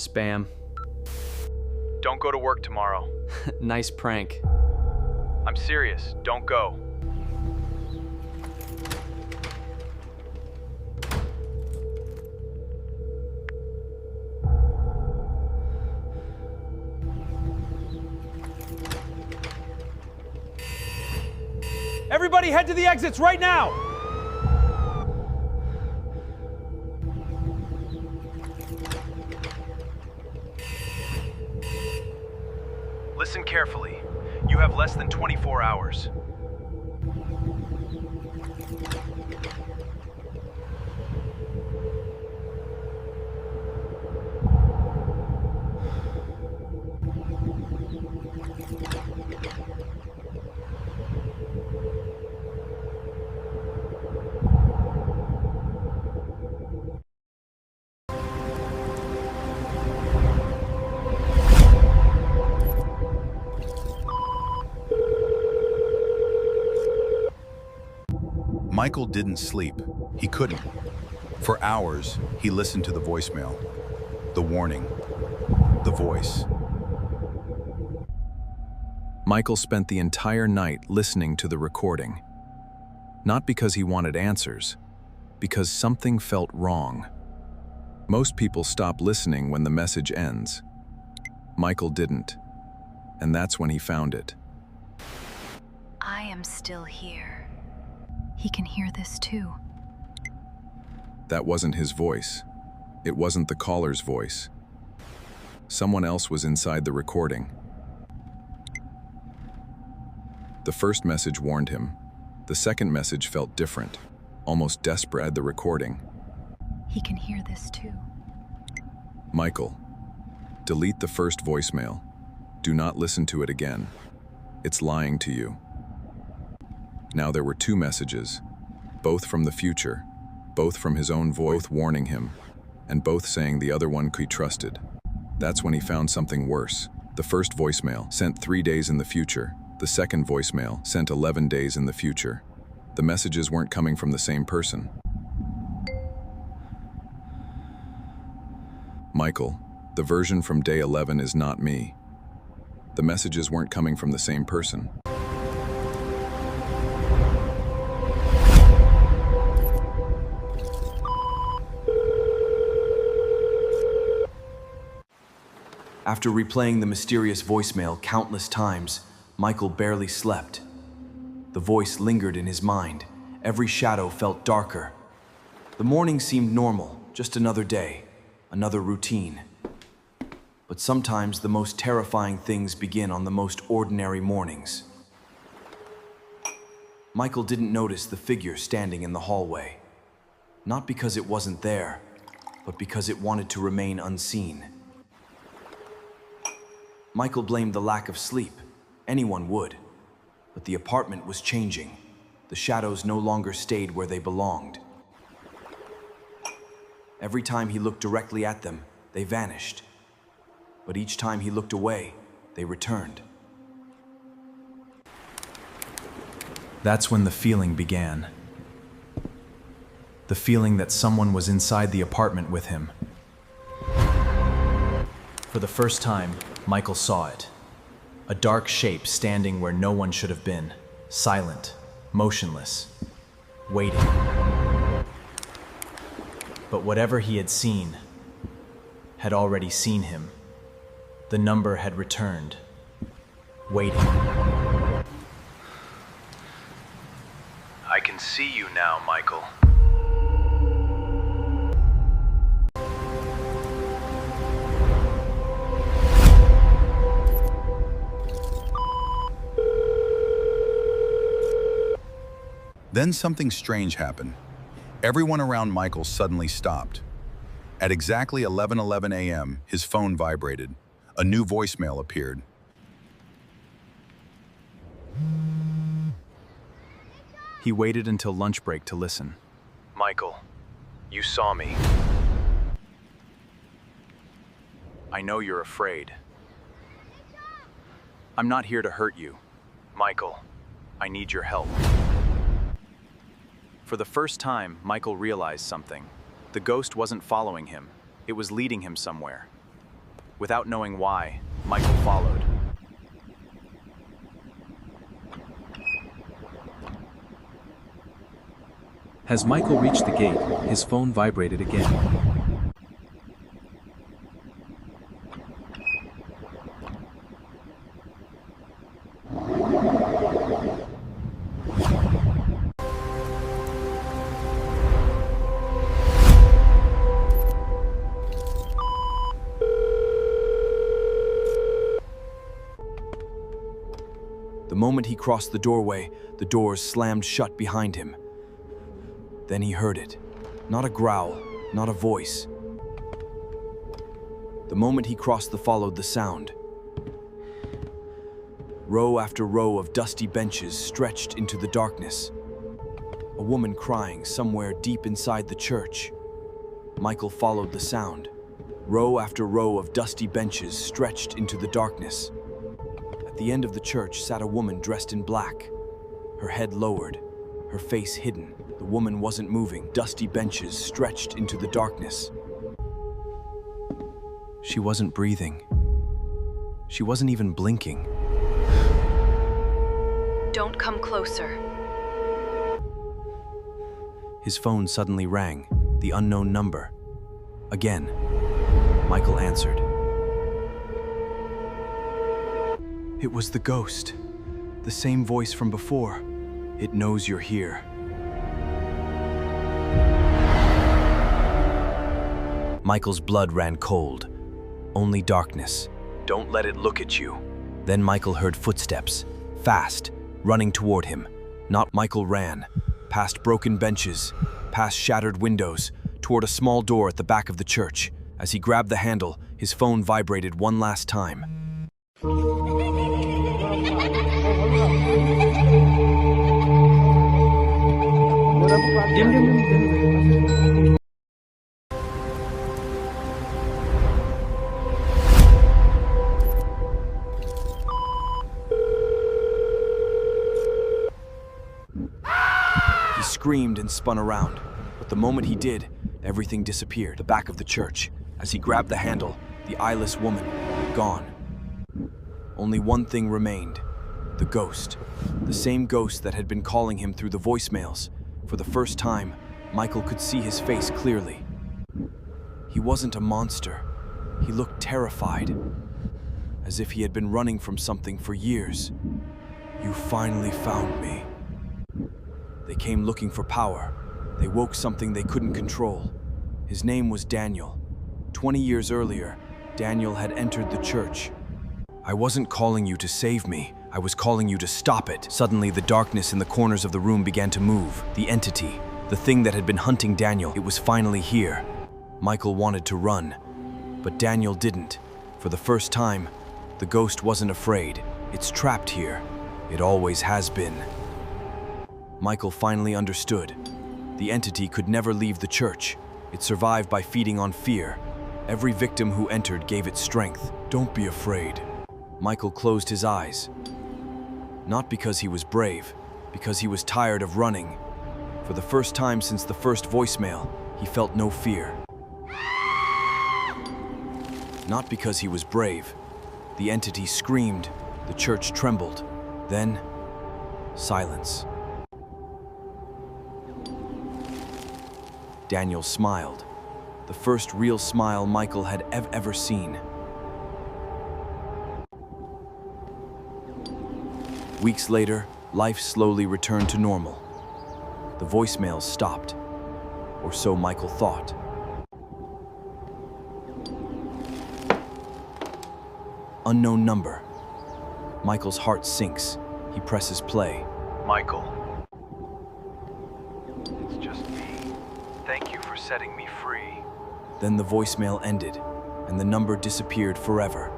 Spam. Don't go to work tomorrow. Nice prank. I'm serious. Don't go. Everybody head to the exits right now! Listen carefully. You have less than 24 hours. Michael didn't sleep. He couldn't. For hours, he listened to the voicemail, the warning, the voice. Michael spent the entire night listening to the recording. Not because he wanted answers, because something felt wrong. Most people stop listening when the message ends. Michael didn't, and that's when he found it. I am still here. He can hear this too. That wasn't his voice. It wasn't the caller's voice. Someone else was inside the recording. The first message warned him. The second message felt different, almost desperate. At the recording. He can hear this too. Michael, delete the first voicemail. Do not listen to it again. It's lying to you. Now there were two messages, both from the future, both from his own voice, warning him, and both saying the other one could be trusted. That's when he found something worse. The first voicemail sent 3 days in the future. The second voicemail sent 11 days in the future. The messages weren't coming from the same person. Michael, the version from day 11 is not me. The messages weren't coming from the same person. After replaying the mysterious voicemail countless times, Michael barely slept. The voice lingered in his mind. Every shadow felt darker. The morning seemed normal, just another day, another routine. But sometimes the most terrifying things begin on the most ordinary mornings. Michael didn't notice the figure standing in the hallway. Not because it wasn't there, but because it wanted to remain unseen. Michael blamed the lack of sleep. Anyone would. But the apartment was changing. The shadows no longer stayed where they belonged. Every time he looked directly at them, they vanished. But each time he looked away, they returned. That's when the feeling began. The feeling that someone was inside the apartment with him. For the first time, Michael saw it. A dark shape standing where no one should have been. Silent, motionless, waiting. But whatever he had seen had already seen him. The number had returned, waiting. I can see you now, Michael. Then something strange happened. Everyone around Michael suddenly stopped. At exactly 11:11 a.m., his phone vibrated. A new voicemail appeared. He waited until lunch break to listen. Michael, you saw me. I know you're afraid. I'm not here to hurt you. Michael, I need your help. For the first time, Michael realized something. The ghost wasn't following him. It was leading him somewhere. Without knowing why, Michael followed. As Michael reached the gate, his phone vibrated again. The moment he crossed the doorway, the doors slammed shut behind him. Then he heard it. Not a growl, not a voice. The moment he crossed followed the sound. Row after row of dusty benches stretched into the darkness. A woman crying somewhere deep inside the church. Michael followed the sound. Row after row of dusty benches stretched into the darkness. At the end of the church sat a woman dressed in black, her head lowered, her face hidden. The woman wasn't moving. Dusty benches stretched into the darkness. She wasn't breathing. She wasn't even blinking. Don't come closer. His phone suddenly rang, the unknown number. Again, Michael answered. It was the ghost. The same voice from before. It knows you're here. Michael's blood ran cold. Only darkness. Don't let it look at you. Then Michael heard footsteps, fast, running toward him. Not Michael ran, past broken benches, past shattered windows, toward a small door at the back of the church. As he grabbed the handle, his phone vibrated one last time. He screamed and spun around, but the moment he did, everything disappeared. The back of the church. As he grabbed the handle, the eyeless woman, gone. Only one thing remained. The ghost. The same ghost that had been calling him through the voicemails. For the first time, Michael could see his face clearly. He wasn't a monster. He looked terrified, as if he had been running from something for years. You finally found me. They came looking for power. They woke something they couldn't control. His name was Daniel. 20 years earlier, Daniel had entered the church. I wasn't calling you to save me. I was calling you to stop it. Suddenly, the darkness in the corners of the room began to move. The entity, the thing that had been hunting Daniel, it was finally here. Michael wanted to run, but Daniel didn't. For the first time, the ghost wasn't afraid. It's trapped here. It always has been. Michael finally understood. The entity could never leave the church. It survived by feeding on fear. Every victim who entered gave it strength. Don't be afraid. Michael closed his eyes. Not because he was brave, because he was tired of running. For the first time since the first voicemail, he felt no fear. Not because he was brave. The entity screamed, the church trembled. Then, silence. Daniel smiled. The first real smile Michael had ever seen. Weeks later, life slowly returned to normal. The voicemails stopped, or so Michael thought. Unknown number. Michael's heart sinks. He presses play. Michael. It's just me. Thank you for setting me free. Then the voicemail ended, and the number disappeared forever.